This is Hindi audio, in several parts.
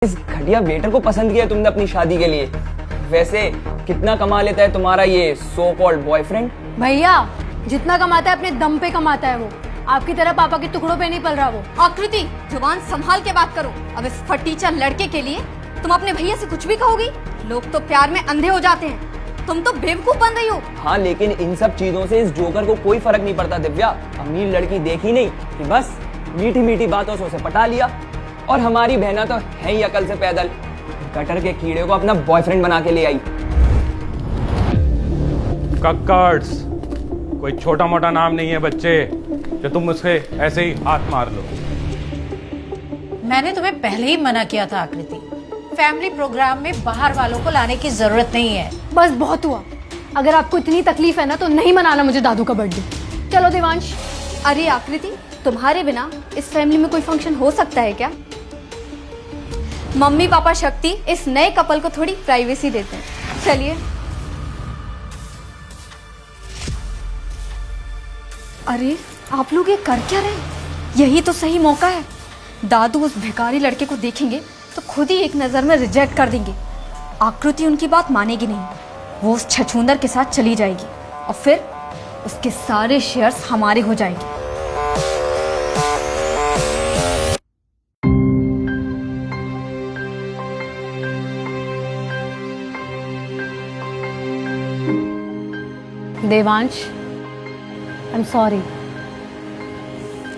इस घटिया वेटर को पसंद किया तुमने अपनी शादी के लिए। वैसे कितना कमा लेता है तुम्हारा ये सो कॉल्ड बॉयफ्रेंड? भैया जितना कमाता है अपने दम पे कमाता है वो, आपकी तरह पापा के टुकड़ों पे नहीं पल रहा वो। आकृति, जुबान संभाल के बात करो। अब इस फटीचर लड़के के लिए तुम अपने भैया से कुछ भी कहोगी? लोग तो प्यार में अंधे हो जाते हैं, तुम तो बेवकूफ बन रही हो। हाँ, लेकिन इन सब चीजों से इस जोकर को कोई फर्क नहीं पड़ता दिव्या। अमीर लड़की देखी नहीं कि बस मीठी मीठी बातों से उसे पटा लिया। और हमारी बहना तो है ही अकल से पैदल, गटर के कीड़े को अपना बॉयफ्रेंड बना के ले आई। कक्कर्स, कोई छोटा मोटा नाम नहीं है बच्चे जो तुम उसके ऐसे ही हाथ मार लो। मैंने तुम्हें पहले ही मना किया था आकृति, फैमिली प्रोग्राम में बाहर वालों को लाने की जरूरत नहीं है। बस बहुत हुआ, अगर आपको इतनी तकलीफ है ना तो नहीं मनाना मुझे दादू का बर्थडे। चलो देवांश। अरे आकृति, तुम्हारे बिना इस फैमिली में कोई फंक्शन हो सकता है क्या? मम्मी पापा शक्ति इस नए कपल को थोड़ी प्राइवेसी देते हैं। चलिए। अरे आप लोग ये कर क्या रहे हैं? यही तो सही मौका है। दादू उस भिखारी लड़के को देखेंगे तो खुद ही एक नजर में रिजेक्ट कर देंगे। आकृति उनकी बात मानेगी नहीं, वो उस छछूंदर के साथ चली जाएगी और फिर उसके सारे शेयर्स हमारे हो जाएंगे। Devansh, I am sorry.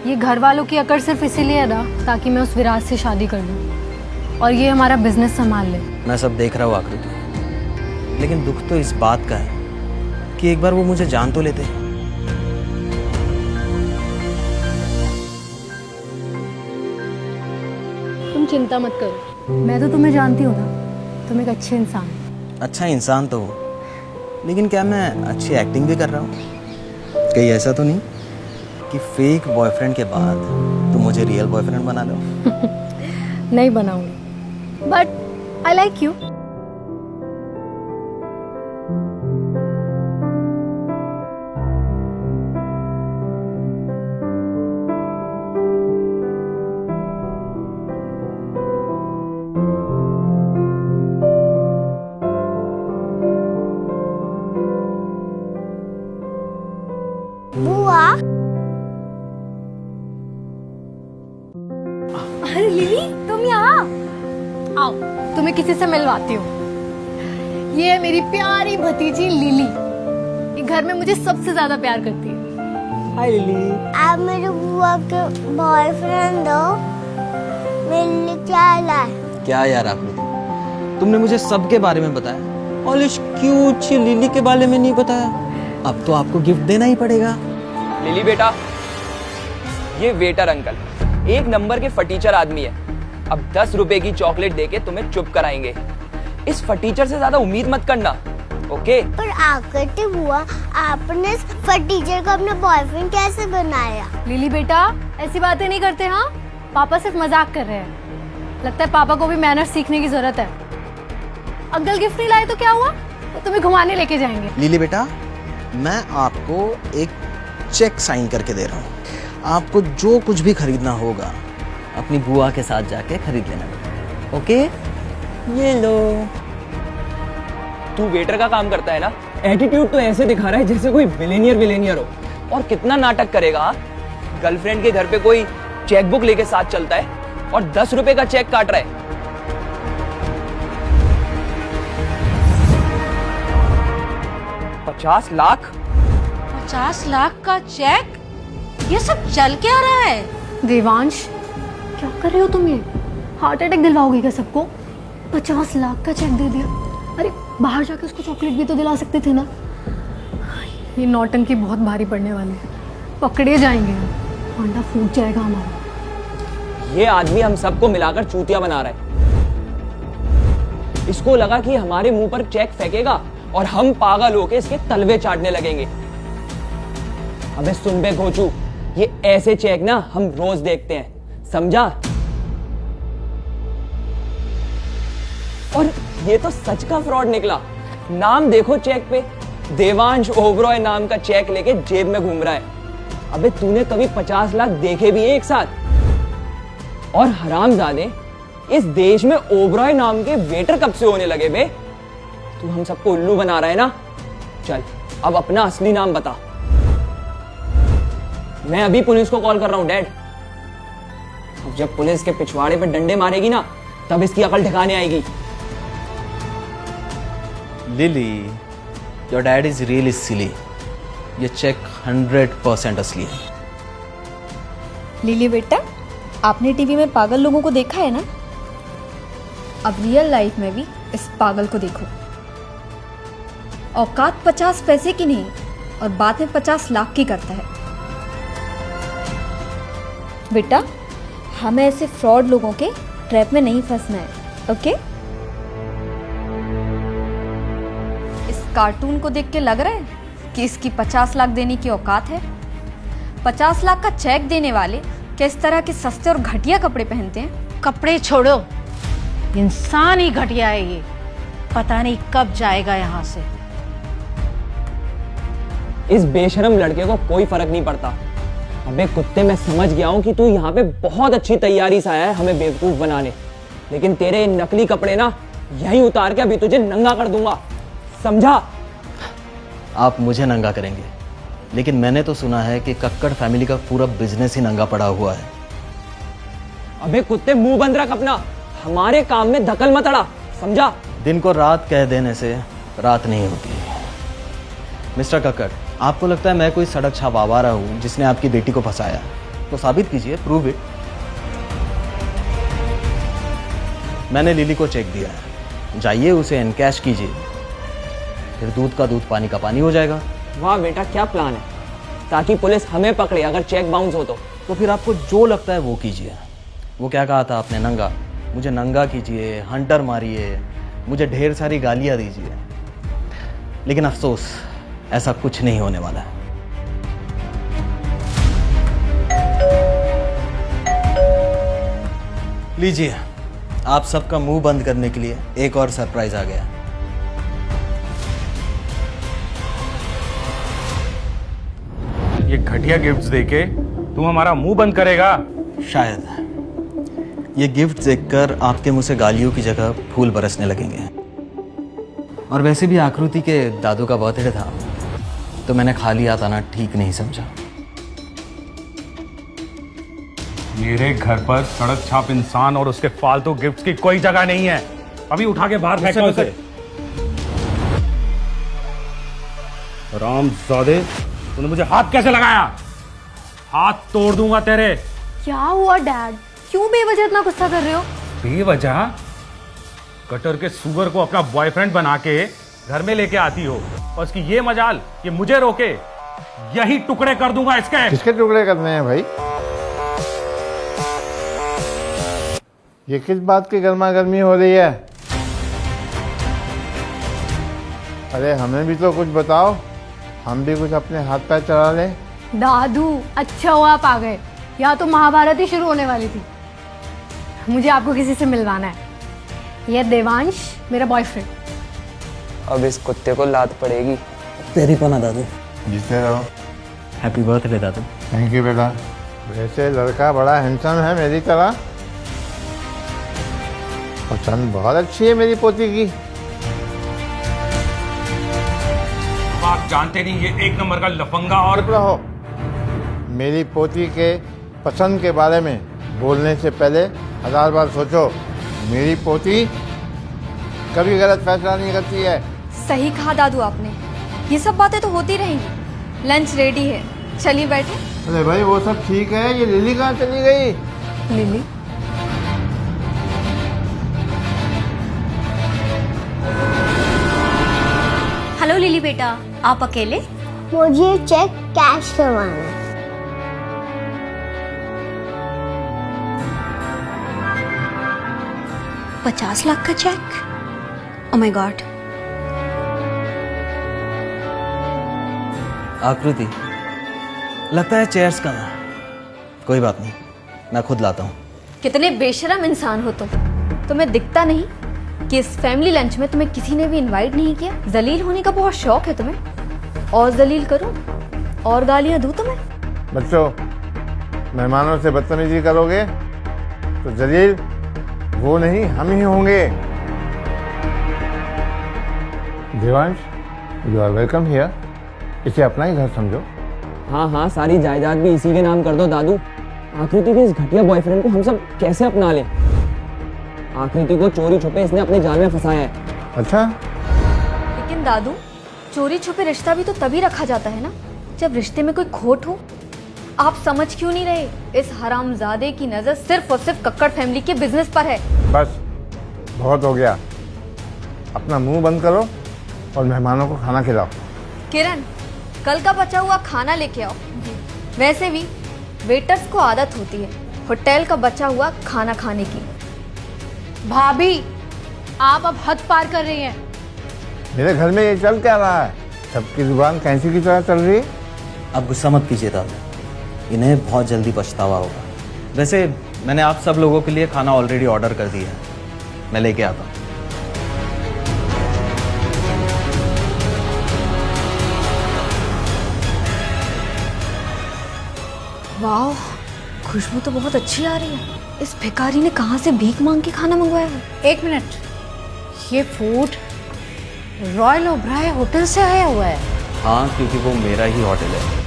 ये घर वालों की अकड़ सिर्फ इसीलिए है ना ताकि मैं उस विराज से शादी कर लूं और ये हमारा बिजनेस संभाल ले। मैं सब देख रहा हूँ आकृति, लेकिन दुख तो इस बात का है कि एक बार वो मुझे जान तो लेते। तुम चिंता मत करो, मैं तो तुम्हें जानती हूँ ना, तुम एक अच्छे इंसान हो। अच्छा इंसान तो हो, लेकिन क्या मैं अच्छी एक्टिंग भी कर रहा हूँ? कहीं ऐसा तो नहीं कि फेक बॉयफ्रेंड के बाद तुम मुझे रियल बॉयफ्रेंड बना दो? नहीं बनाऊंगी, बट आई लाइक यू। अरे लिली, तुम यहाँ आओ, तुम्हें किसी से मिलवाती हूँ। ये है मेरी प्यारी भतीजी लिली, ये घर में मुझे सबसे ज्यादा प्यार करती है। हाय लिली। आप मेरे बुआ के बॉयफ्रेंड हो, मेरे लिए क्या लाए? क्या यार आकृति, तुमने मुझे सबके बारे में बताया और इस क्यूट लिली के बारे में नहीं बताया। अब तो आपको गिफ्ट देना ही पड़ेगा। लिली बेटा, ये वेटर अंकल एक नंबर के फटीचर आदमी है। अब 10 रुपए की चॉकलेट देके तुम्हें चुप कराएंगे। इस फटीचर से ज्यादा उम्मीद मत करना, ओके? पर आकृति बुआ, आपने इस फटीचर को अपना बॉयफ्रेंड कैसे बनाया? लिली बेटा, ऐसी बातें नहीं करते। हाँ, पापा सिर्फ मजाक कर रहे हैं। लगता है पापा को भी मैनर्स सीखने की जरूरत है। अंकल गिफ्ट नहीं लाए तो क्या हुआ, वो तुम्हें घुमाने लेके जाएंगे। लिली बेटा, मैं आपको एक चेक साइन करके दे रहा हूँ। आपको जो कुछ भी खरीदना होगा अपनी बुआ के साथ जाके खरीद लेना, ओके? ये लो। तू वेटर का काम करता है ना, एटीट्यूड तो ऐसे दिखा रहा है जैसे कोई विलेनियर हो। और कितना नाटक करेगा? हाँ? गर्लफ्रेंड के घर पे कोई चेक बुक लेके साथ चलता है और 10 रुपए का चेक काट रहा है। 50 लाख? 50 लाख का चेक? ये सब चल क्या रहा है? देवांश, क्या कर रहे हो तुम? ये हार्ट अटैक दिलवाओगे क्या सबको? 50 लाख का चेक दे दिया। अरे बाहर जाके उसको चॉकलेट भी तो दिला सकते थे ना। ये नौटंकी बहुत भारी पड़ने वाली है, पकड़े जाएंगे, अंडा फूट जाएगा हमारा। ये आदमी हम सबको मिलाकर चूतिया बना रहा है। इसको लगा कि हमारे मुंह पर चेक फेंकेगा और हम पागल होके इसके तलवे चाटने लगेंगे। अबे सुन बे घोचू, ये ऐसे चेक ना हम रोज देखते हैं, समझा? और ये तो सच का फ्रॉड निकला। नाम देखो चेक पे, देवांश ओबरॉय नाम का चेक लेके जेब में घूम रहा है। अबे तूने कभी 50 लाख देखे भी हैं एक साथ? और हरामजादे, इस देश में ओबरॉय नाम के वेटर कब से होने लगे बे? तू हम सबको उल्लू बना रहा है ना? चल अब अपना असली नाम बता। मैं अभी पुलिस को कॉल कर रहा हूं डैड। अब जब पुलिस के पिछवाड़े पे डंडे मारेगी ना, तब इसकी अकल ठिकाने आएगी। Lily, your dad is really silly. ये चेक 100% असली है। लिली बेटा, आपने टीवी में पागल लोगों को देखा है ना? अब रियल लाइफ में भी इस पागल को देखो। औकात 50 पैसे की नहीं और बात में 50 लाख की करता है। बेटा, हमें ऐसे फ्रॉड लोगों के ट्रैप में नहीं फंसना है, ओके? इस कार्टून को देख के लग रहा है कि इसकी 50 लाख देने की औकात है। 50 लाख का चेक देने वाले किस तरह के सस्ते और घटिया कपड़े पहनते हैं? कपड़े छोड़ो, इंसान ही घटिया है ये। पता नहीं कब जाएगा यहाँ से। इस बेशरम लड़के को कोई फर्क नहीं पड़ता। अबे कुत्ते, मैं समझ गया हूं कि तू यहाँ पे बहुत अच्छी तैयारी से आया है हमें बेवकूफ बनाने, लेकिन तेरे इन नकली कपड़े ना यहीं उतार के अभी तुझे नंगा कर दूंगा, समझा? आप मुझे नंगा करेंगे, लेकिन मैंने तो सुना है कि कक्कड़ फैमिली का पूरा बिजनेस ही नंगा पड़ा हुआ है। अबे कुत्ते, मुंह बंद रख अपना। हमारे काम में दखल मत अड़ा, समझा? दिन को रात कह देने से रात नहीं होती। मिस्टर कक्कड़, आपको लगता है मैं कोई सड़क छाप आवारा हूं जिसने आपकी बेटी को फंसाया? तो साबित कीजिए, प्रूव इट। मैंने लिली को चेक दिया है, जाइए उसे एनकैश कीजिए, फिर दूध का दूध पानी का पानी हो जाएगा। वाह बेटा, क्या प्लान है, ताकि पुलिस हमें पकड़े अगर चेक बाउंस हो तो फिर आपको जो लगता है वो कीजिए। वो क्या कहा था आपने? नंगा? मुझे नंगा कीजिए, हंटर मारिए, मुझे ढेर सारी गालियां दीजिए, लेकिन अफसोस ऐसा कुछ नहीं होने वाला है। लीजिए, आप सबका मुंह बंद करने के लिए एक और सरप्राइज आ गया। ये घटिया गिफ्ट्स देके तू हमारा मुंह बंद करेगा? शायद। ये गिफ्ट देखकर आपके मुंह से गालियों की जगह फूल बरसने लगेंगे। और वैसे भी आकृति के दादू का बर्थडे था, तो मैंने खाली हाथ आना ठीक नहीं समझा। मेरे घर पर सड़क छाप इंसान और उसके फालतू गिफ्ट्स की कोई जगह नहीं है। अभी उठा के बाहर फेंको उसे। रामजादे, तूने मुझे हाथ कैसे लगाया? हाथ तोड़ दूंगा तेरे। क्या हुआ डैड? क्यों बेवजह इतना गुस्सा कर रहे हो? बेवजह? कटर के सुगर को अपना बॉयफ्रेंड बना के घर में लेके आती हो और उसकी ये मजाल कि मुझे रोके। यही टुकड़े कर दूंगा इसके। किसके टुकड़े करने हैं भाई? ये किस बात की गर्मा गर्मी हो रही है? अरे हमें भी तो कुछ बताओ, हम भी कुछ अपने हाथ पैर चला लें। दादू, अच्छा हुआ आप आ गए, या तो महाभारत ही शुरू होने वाली थी। मुझे आपको किसी से मिलवाना है। ये देवांश मेरा बॉयफ्रेंड। अब इस कुत्ते को लात पड़ेगी। तेरी पना दादू। जीते रहो। Happy birthday Dadu. Thank you बेटा। वैसे लड़का बड़ा हैंडसम है मेरी तरह। पसंद बहुत अच्छी है मेरी पोती की। आप जानते नहीं ये एक नंबर का लफंगा। और चुप रहो। मेरी पोती के पसंद के बारे में बोलने से पहले 1000 बार सोचो। मेरी पोती कभी गलत फैसला नहीं करती है। सही कहा दादू आपने। ये सब बातें तो होती रहेंगी। लंच रेडी है, चलिए बैठे। अरे भाई वो सब ठीक है, ये लिली कहाँ चली गई? लिली, हेलो लिली बेटा, आप अकेले? मुझे चेक कैश करवाना है। $50 लाख का चेक? Oh my God. आकृति, लगता है चेयर्स का ना। कोई बात नहीं, मैं खुद लाता हूँ। कितने बेशरम इंसान हो तुम। तुम्हें दिखता नहीं कि इस फैमिली लंच में तुम्हें किसी ने भी इनवाइट नहीं किया? जलील होने का बहुत शौक है तुम्हें। और जलील करूं और गालियां दूं तुम्हें? बच्चों, मेहमानों से बदतमीजी करोगे तो जलील वो नहीं, हम ही होंगे। Devansh, you are welcome here. इसे अपना ही घर समझो। हाँ हाँ, सारी जायदाद भी इसी के नाम कर दो दादू। आकृति के इस घटिया बॉयफ्रेंड को हम सब कैसे अपना लें? आकृति को चोरी छुपे इसने अपने जाल में फंसाया है। अच्छा, लेकिन दादू, चोरी छुपे रिश्ता भी तो तभी रखा जाता है ना जब रिश्ते में कोई खोट हो। आप समझ क्यों नहीं रहे? इस हरामजादे की नजर सिर्फ और सिर्फ कक्कड़ फैमिली के बिजनेस पर है। बस बहुत हो गया। अपना मुंह बंद करो और मेहमानों को खाना खिलाओ। किरण, कल का बचा हुआ खाना लेके आओ। वैसे भी वेटर्स को आदत होती है होटल का बचा हुआ खाना खाने की। भाभी, आप अब हद पार कर रही हैं। मेरे घर में ये चल क्या रहा है? सबकी जुबान कैंची की तरह चल रही है। आप गुस्सा मत कीजिए दादा, इन्हें बहुत जल्दी पछतावा होगा। वैसे मैंने आप सब लोगों के लिए खाना ऑलरेडी ऑर्डर कर दिया है, मैं लेके आता हूँ। वाह, खुशबू तो बहुत अच्छी आ रही है। इस भिखारी ने कहाँ से भीख मांग के खाना मंगवाया है? एक मिनट, ये फूड रॉयल ओबराय होटल से आया हुआ है। हाँ, क्योंकि वो मेरा ही होटल है।